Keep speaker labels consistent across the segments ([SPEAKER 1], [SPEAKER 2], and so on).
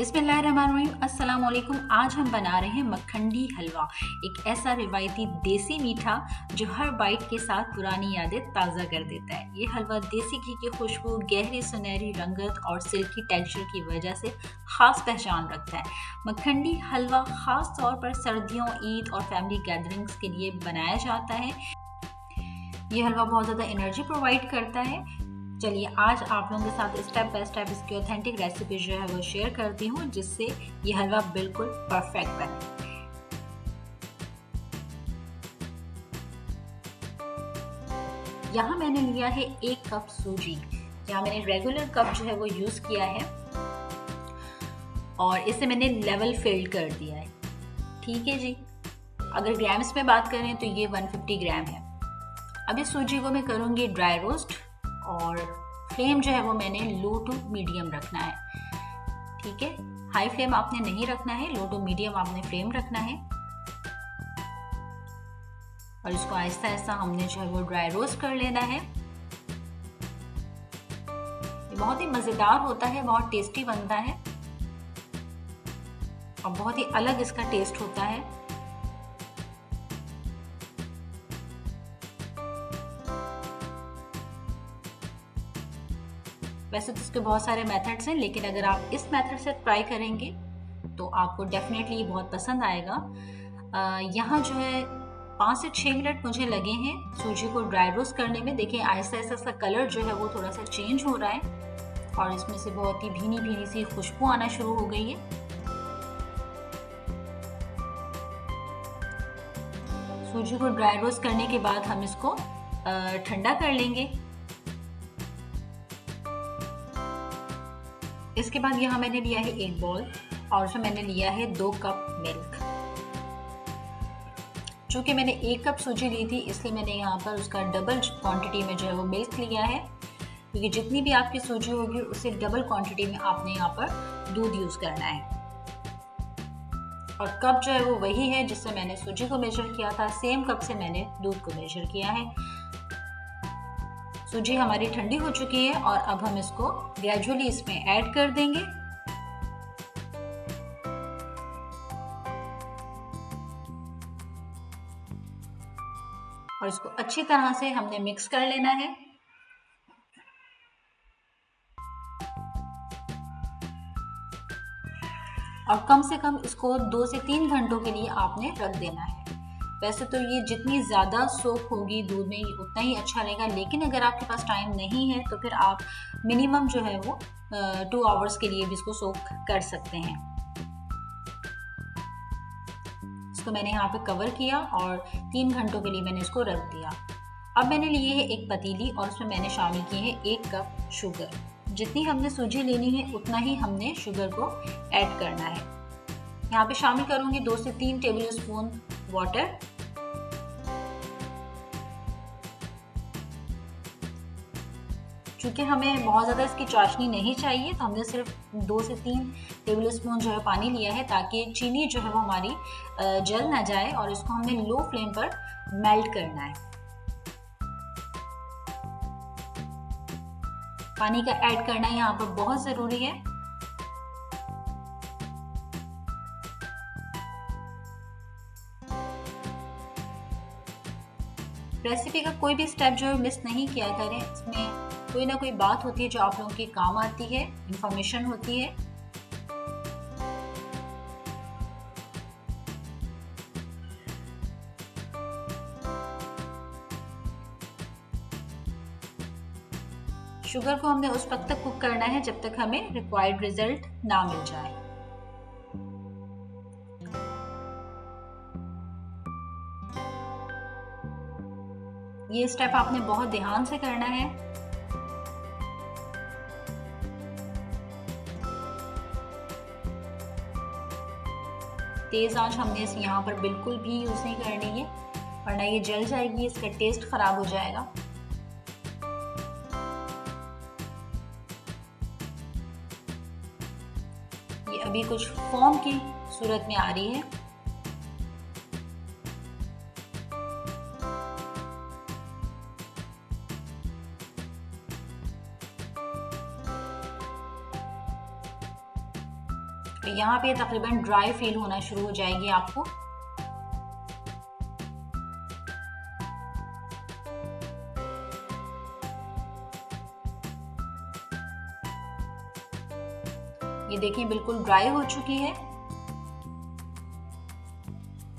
[SPEAKER 1] बिस्मिल्लाहिर्रहमानिर्रहीम। अस्सलाम वालेकुम। आज हम बना रहे हैं मक्खंडी हलवा, एक ऐसा रिवायती देसी मीठा जो हर बाइट के साथ पुरानी यादें ताज़ा कर देता है। ये हलवा देसी घी की खुशबू, गहरी सुनहरी रंगत और सिल्की टेक्सचर की वजह से ख़ास पहचान रखता है। मक्खंडी हलवा ख़ास तौर पर सर्दियों, ईद और फैमिली गैदरिंग्स के लिए बनाया जाता है। ये हलवा बहुत ज़्यादा एनर्जी प्रोवाइड करता है। चलिए आज आप लोगों के साथ स्टेप बाय स्टेप इसकी ऑथेंटिक रेसिपी जो है वो शेयर करती हूँ, जिससे ये हलवा बिल्कुल परफेक्ट बने। यहाँ मैंने लिया है 1 कप सूजी। यहाँ मैंने रेगुलर कप जो है वो यूज़ किया है और इसे मैंने लेवल फिल्ड कर दिया है। ठीक है जी। अगर ग्राम्स में बात करें तो ये 150 ग्राम है। अब इस सूजी को मैं करूँगी ड्राई रोस्ट और फ्लेम जो है वो मैंने लो टू मीडियम रखना है। ठीक है, हाई फ्लेम आपने नहीं रखना है, लो टू मीडियम आपने फ्लेम रखना है। और इसको आहिस्ता आहिस्ता हमने जो है वो ड्राई रोस्ट कर लेना है। ये बहुत ही मज़ेदार होता है, बहुत टेस्टी बनता है और बहुत ही अलग इसका टेस्ट होता है। वैसे तो इसके बहुत सारे मेथड्स हैं, लेकिन अगर आप इस मेथड से ट्राई करेंगे तो आपको डेफिनेटली बहुत पसंद आएगा। यहाँ जो है 5 से 6 मिनट मुझे लगे हैं सूजी को ड्राई रोस्ट करने में। देखिए आहिस्ता आहिस्ता इसका कलर जो है वो थोड़ा सा चेंज हो रहा है और इसमें से बहुत ही भीनी भीनी सी खुशबू आना शुरू हो गई है। सूजी को ड्राई रोस्ट करने के बाद हम इसको ठंडा कर लेंगे। इसके बाद यहाँ मैंने लिया है 1 बॉल और उसमें मैंने लिया है 2 कप मिल्क। चूँकि मैंने 1 कप सूजी ली थी इसलिए मैंने यहाँ पर उसका डबल क्वांटिटी में जो है वो मिल्क लिया है, क्योंकि जितनी भी आपकी सूजी होगी उससे डबल क्वांटिटी में आपने यहाँ पर दूध यूज़ करना है। और कप जो है वो वही है जिससे मैंने सूजी को मेजर किया था, सेम कप से मैंने दूध को मेजर किया है। सूजी हमारी ठंडी हो चुकी है और अब हम इसको ग्रेजुअली इसमें ऐड कर देंगे। और इसको अच्छी तरह से हमने मिक्स कर लेना है। और कम से कम इसको 2 से 3 घंटों के लिए आपने रख देना है। वैसे तो ये जितनी ज़्यादा सोख होगी दूध में उतना ही अच्छा रहेगा, लेकिन अगर आपके पास टाइम नहीं है तो फिर आप मिनिमम जो है वो 2 आवर्स के लिए भी इसको सोख कर सकते हैं। इसको मैंने यहाँ पे कवर किया और 3 घंटों के लिए मैंने इसको रख दिया। अब मैंने लिए है एक पतीली और उसमें मैंने शामिल किए हैं 1 कप शुगर। जितनी हमने सूजी लेनी है उतना ही हमने शुगर को ऐड करना है। यहाँ पे शामिल करूँगी 2 से 3 टेबल स्पून वाटर। चूँकि हमें बहुत ज़्यादा इसकी चाशनी नहीं चाहिए तो हमने सिर्फ 2 से 3 टेबल स्पून जो है पानी लिया है, ताकि चीनी जो है वो हमारी जल ना जाए। और इसको हमने लो फ्लेम पर मेल्ट करना है। पानी का ऐड करना यहाँ पर बहुत ज़रूरी है। रेसिपी का कोई भी स्टेप जो है मिस नहीं किया करें। इसमें कोई ना कोई बात होती है जो आप लोगों के काम आती है, इंफॉर्मेशन होती है। शुगर को हमने उस वक्त तक कुक करना है जब तक हमें रिक्वायर्ड रिजल्ट ना मिल जाए। ये स्टेप आपने बहुत ध्यान से करना है। तेज आंच हमने इस यहाँ पर बिल्कुल भी यूज नहीं करनी है, वरना ये जल जाएगी, इसका टेस्ट खराब हो जाएगा। ये अभी कुछ फोम की सूरत में आ रही है। तो यहाँ पे तकरीबन ड्राई फील होना शुरू हो जाएगी आपको। ये देखिए बिल्कुल ड्राई हो चुकी है,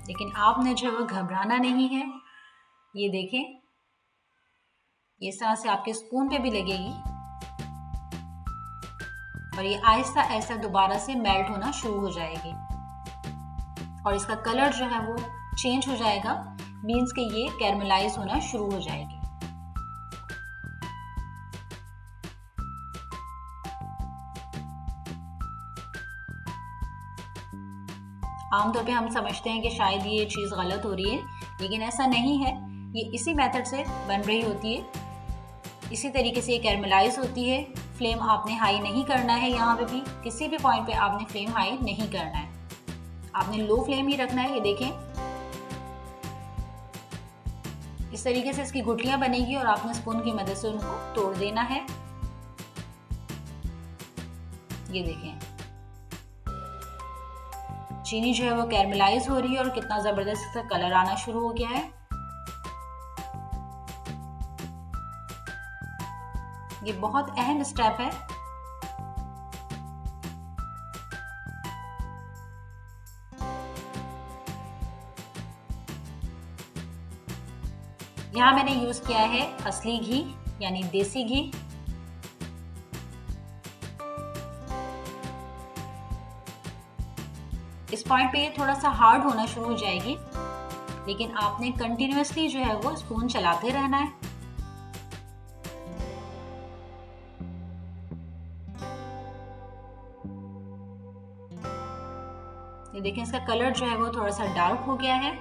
[SPEAKER 1] लेकिन आपने जो है वो घबराना नहीं है। ये देखें, ये तरह से आपके स्पून पे भी लगेगी और ये आहिस्ता आहिस्ता दोबारा से मेल्ट होना शुरू हो जाएगी और इसका कलर जो है वो चेंज हो जाएगा, मीन्स कि ये कैरमलाइज होना शुरू हो जाएगी। आमतौर पे हम समझते हैं कि शायद ये चीज़ गलत हो रही है, लेकिन ऐसा नहीं है। ये इसी मेथड से बन रही होती है, इसी तरीके से ये कैरमलाइज होती है। फ्लेम आपने हाई नहीं करना है, यहाँ पे भी किसी भी पॉइंट पे आपने फ्लेम हाई नहीं करना है, आपने लो फ्लेम ही रखना है। ये देखें, इस तरीके से इसकी गुठलियां बनेगी और आपने स्पून की मदद से उनको तोड़ देना है। ये देखें, चीनी जो है वो कैरमलाइज हो रही है और कितना जबरदस्त इसका कलर आना शुरू हो गया है। ये बहुत अहम स्टेप है। यहाँ मैंने यूज किया है असली घी यानी देसी घी। इस पॉइंट पे ये थोड़ा सा हार्ड होना शुरू हो जाएगी, लेकिन आपने कंटिन्यूअसली जो है वो स्पून चलाते रहना है। ये देखें, इसका कलर जो है वो थोड़ा सा डार्क हो गया है।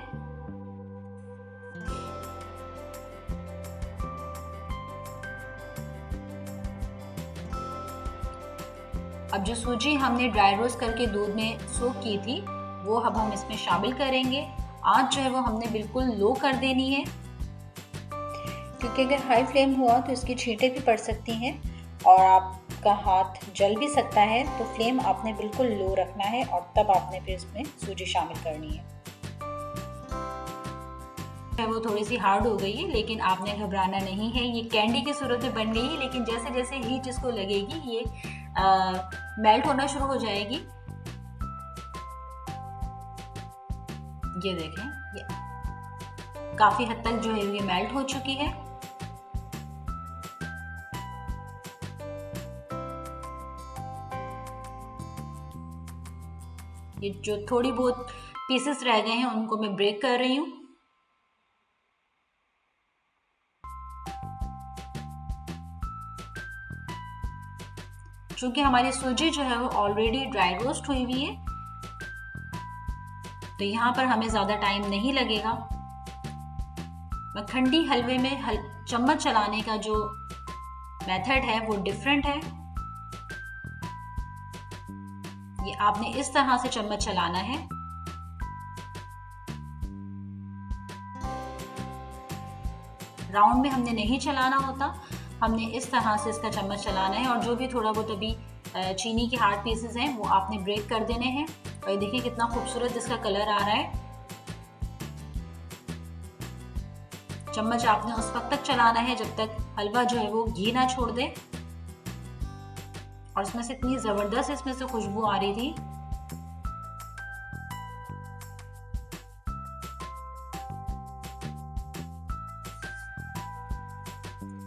[SPEAKER 1] अब जो सूजी हमने ड्राई रोस्ट करके दूध में सोक की थी वो अब हम इसमें शामिल करेंगे। आंच जो है वो हमने बिल्कुल लो कर देनी है, क्योंकि अगर हाई फ्लेम हुआ तो इसकी छींटें भी पड़ सकती हैं और आपका हाथ जल भी सकता है। तो फ्लेम आपने बिल्कुल लो रखना है और तब आपने फिर इसमें सूजी शामिल करनी है। वो थोड़ी सी हार्ड हो गई है, लेकिन आपने घबराना नहीं है। ये कैंडी की सूरत में बन गई है, लेकिन जैसे जैसे हीट इसको लगेगी ये मेल्ट होना शुरू हो जाएगी। ये देखें, ये काफी हद तक जो है ये मेल्ट हो चुकी है। ये जो थोड़ी बहुत पीसेस रह गए हैं उनको मैं ब्रेक कर रही हूँ। चूंकि हमारी सूजी जो है वो ऑलरेडी ड्राई रोस्ट हुई हुई है, तो यहाँ पर हमें ज्यादा टाइम नहीं लगेगा। मखंडी हलवे में चम्मच चलाने का जो मेथड है वो डिफरेंट है। ये आपने इस तरह से चम्मच चलाना है। राउंड में हमने नहीं चलाना होता, हमने इस तरह से इसका चम्मच चलाना है। और जो भी थोड़ा बहुत अभी चीनी के हार्ड पीसेस हैं वो आपने ब्रेक कर देने हैं। और देखिए कितना खूबसूरत इसका कलर आ रहा है। चम्मच आपने उस वक्त तक चलाना है जब तक हलवा जो है वो घी ना छोड़ दे। और इसमें से इतनी जबरदस्त इसमें से खुशबू आ रही थी।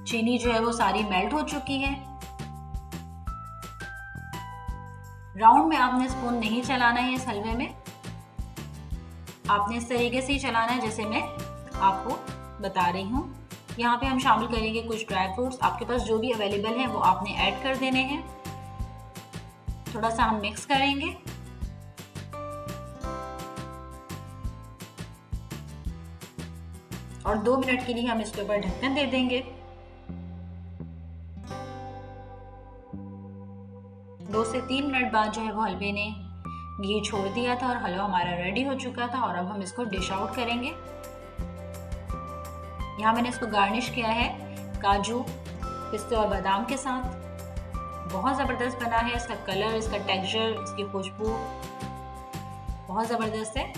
[SPEAKER 1] चीनी जो है वो सारी मेल्ट हो चुकी है। राउंड में आपने स्पून नहीं चलाना है इस हलवे में, आपने इस तरीके से ही चलाना है जैसे मैं आपको बता रही हूँ। यहाँ पे हम शामिल करेंगे कुछ ड्राई फ्रूट्स, आपके पास जो भी अवेलेबल है वो आपने ऐड कर देने हैं। थोड़ा सा हम मिक्स करेंगे। और 2 मिनट के लिए हम इसके ऊपर ढक्कन दे देंगे। 2 से 3 मिनट बाद जो है वो हलवे ने घी छोड़ दिया था और हलवा हमारा रेडी हो चुका था। और अब हम इसको डिश आउट करेंगे। यहाँ मैंने इसको गार्निश किया है काजू, पिस्ते और बादाम के साथ। बहुत ज़बरदस्त बना है। इसका कलर, इसका टेक्सचर, इसकी खुशबू बहुत ज़बरदस्त है।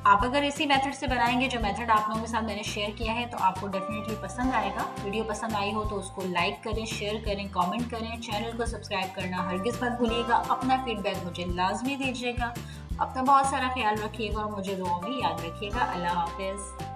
[SPEAKER 1] आप अगर इसी मेथड से बनाएंगे जो मेथड आप लोगों के साथ मैंने शेयर किया है तो आपको डेफिनेटली पसंद आएगा। वीडियो पसंद आई हो तो उसको लाइक करें, शेयर करें, कमेंट करें, चैनल को सब्सक्राइब करना हरगिज़ मत भूलिएगा। अपना फीडबैक मुझे लाजमी दीजिएगा। अपना बहुत सारा ख्याल रखिएगा और मुझे दुआ में याद रखिएगा। अल्लाह हाफिज़।